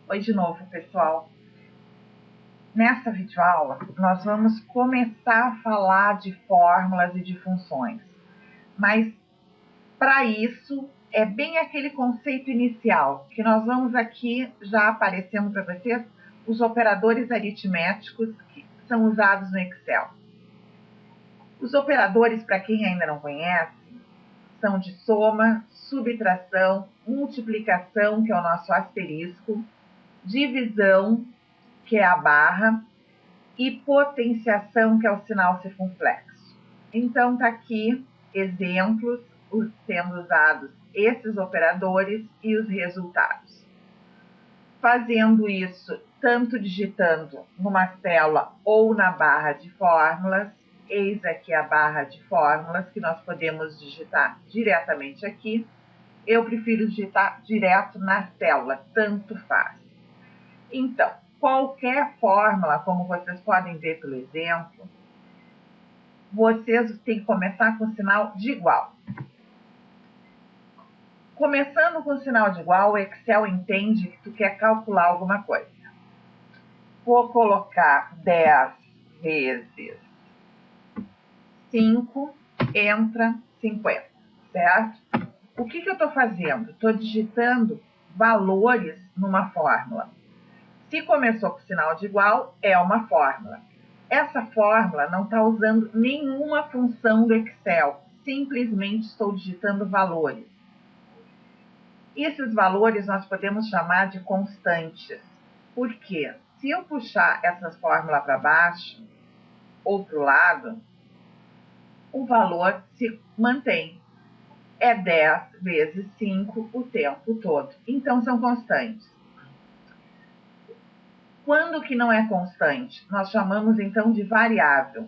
Oi de novo, pessoal. Nessa videoaula, nós vamos começar a falar de fórmulas e de funções. Mas, para isso, é bem aquele conceito inicial, que nós vamos aqui já aparecendo para vocês, os operadores aritméticos que são usados no Excel. Os operadores, para quem ainda não conhece, são de soma, subtração, multiplicação, que é o nosso asterisco, divisão, que é a barra, e potenciação, que é o sinal circunflexo. Então, está aqui exemplos sendo usados esses operadores e os resultados. Fazendo isso, tanto digitando numa célula ou na barra de fórmulas, eis aqui a barra de fórmulas, que nós podemos digitar diretamente aqui. Eu prefiro digitar direto na célula, tanto faz. Então, qualquer fórmula, como vocês podem ver pelo exemplo, vocês têm que começar com o sinal de igual. Começando com o sinal de igual, o Excel entende que tu quer calcular alguma coisa. Vou colocar 10 vezes 5, entra 50, certo? O que eu estou fazendo? Estou digitando valores numa fórmula. Se começou com sinal de igual, é uma fórmula. Essa fórmula não está usando nenhuma função do Excel, simplesmente estou digitando valores. Esses valores nós podemos chamar de constantes. Por quê? Se eu puxar essas fórmulas para baixo ou para o lado, o valor se mantém. É 10 vezes 5 o tempo todo. Então, são constantes. Quando que não é constante? Nós chamamos, então, de variável.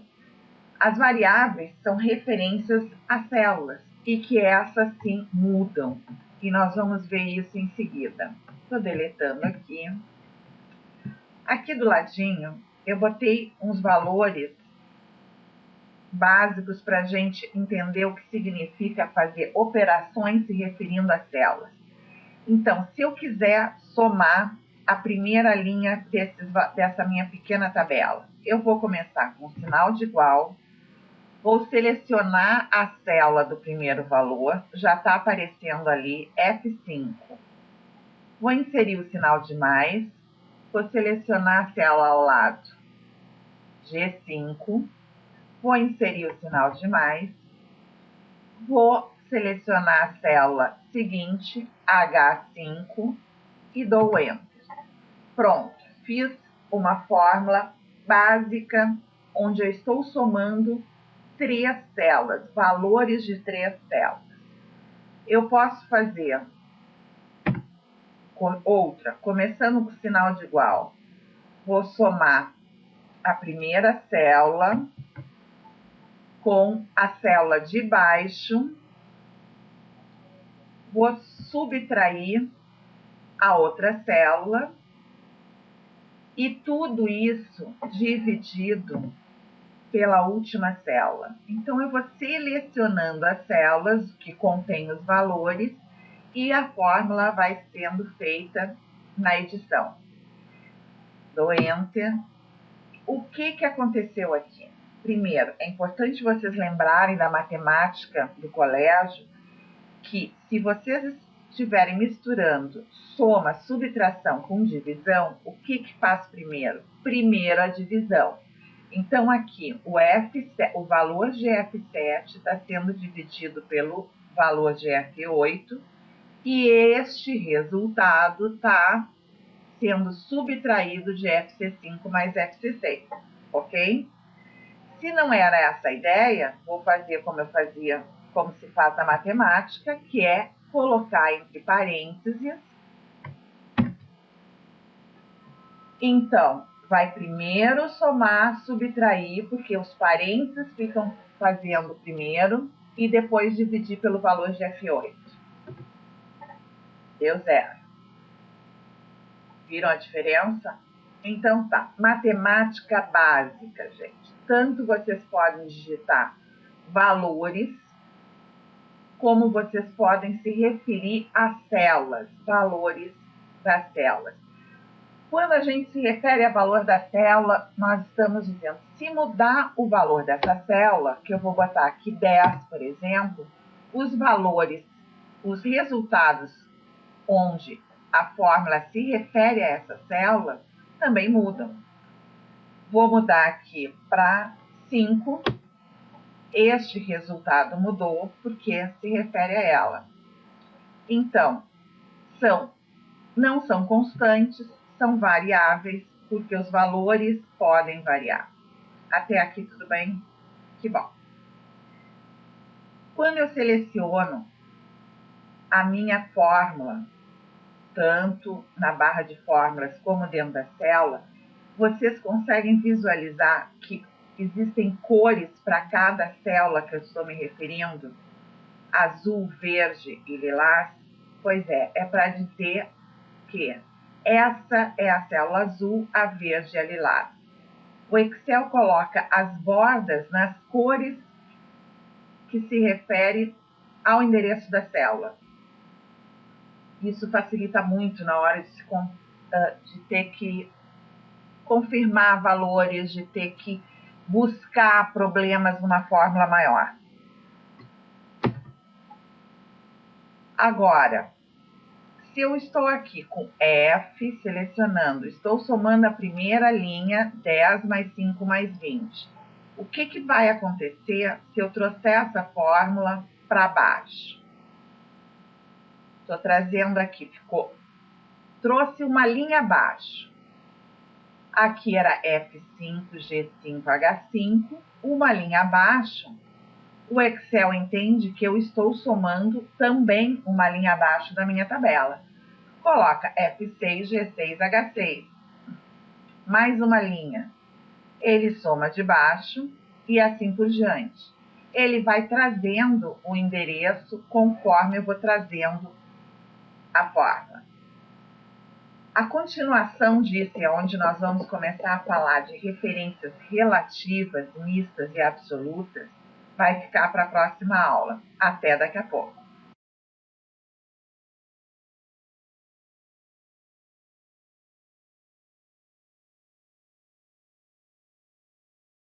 As variáveis são referências a células e que essas, sim, mudam. E nós vamos ver isso em seguida. Estou deletando aqui. Aqui do ladinho, eu botei uns valores básicos para a gente entender o que significa fazer operações se referindo a células. Então, se eu quiser somar a primeira linha dessa minha pequena tabela, eu vou começar com o sinal de igual, vou selecionar a célula do primeiro valor, já está aparecendo ali F5. Vou inserir o sinal de mais, vou selecionar a célula ao lado, G5, vou inserir o sinal de mais, vou selecionar a célula seguinte, H5, e dou Enter. Pronto, fiz uma fórmula básica, onde eu estou somando 3 células, valores de 3 células. Eu posso fazer outra, começando com o sinal de igual. Vou somar a primeira célula com a célula de baixo, vou subtrair a outra célula, e tudo isso dividido pela última célula. Então, eu vou selecionando as células que contêm os valores e a fórmula vai sendo feita na edição. Dou Enter. O que aconteceu aqui? Primeiro, é importante vocês lembrarem da matemática do colégio, que se vocês estiverem misturando soma, subtração com divisão, o que faz primeiro? Primeiro a divisão. Então, aqui, o valor de F7 está sendo dividido pelo valor de F8, e este resultado está sendo subtraído de FC5 mais FC6, ok? Se não era essa a ideia, vou fazer como eu fazia, como se faz na matemática, que é colocar entre parênteses. Então, vai primeiro somar, subtrair, porque os parênteses ficam fazendo primeiro, e depois dividir pelo valor de F8. Deu 0. Viram a diferença? Então tá, matemática básica, gente. Tanto vocês podem digitar valores, como vocês podem se referir a células, valores das células. Quando a gente se refere a valor da célula, nós estamos dizendo, se mudar o valor dessa célula, que eu vou botar aqui 10, por exemplo, os valores, os resultados onde a fórmula se refere a essa célula, também mudam. Vou mudar aqui para 5. Este resultado mudou porque se refere a ela. Então, não são constantes, são variáveis, porque os valores podem variar. Até aqui tudo bem? Que bom. Quando eu seleciono a minha fórmula, tanto na barra de fórmulas como dentro da célula, vocês conseguem visualizar que existem cores para cada célula que eu estou me referindo? Azul, verde e lilás? Pois é para dizer que essa é a célula azul, a verde e a lilás. O Excel coloca as bordas nas cores que se refere ao endereço da célula. Isso facilita muito na hora de ter que confirmar valores, de ter que buscar problemas numa fórmula maior. Agora, se eu estou aqui com F, selecionando, estou somando a primeira linha, 10 mais 5 mais 20. O que vai acontecer se eu trouxer essa fórmula para baixo? Estou trazendo aqui, trouxe uma linha abaixo. Aqui era F5, G5, H5, uma linha abaixo. O Excel entende que eu estou somando também uma linha abaixo da minha tabela. Coloca F6, G6, H6. Mais uma linha. Ele soma de baixo e assim por diante. Ele vai trazendo o endereço conforme eu vou trazendo a fórmula. A continuação disso é onde nós vamos começar a falar de referências relativas, mistas e absolutas, vai ficar para a próxima aula. Até daqui a pouco.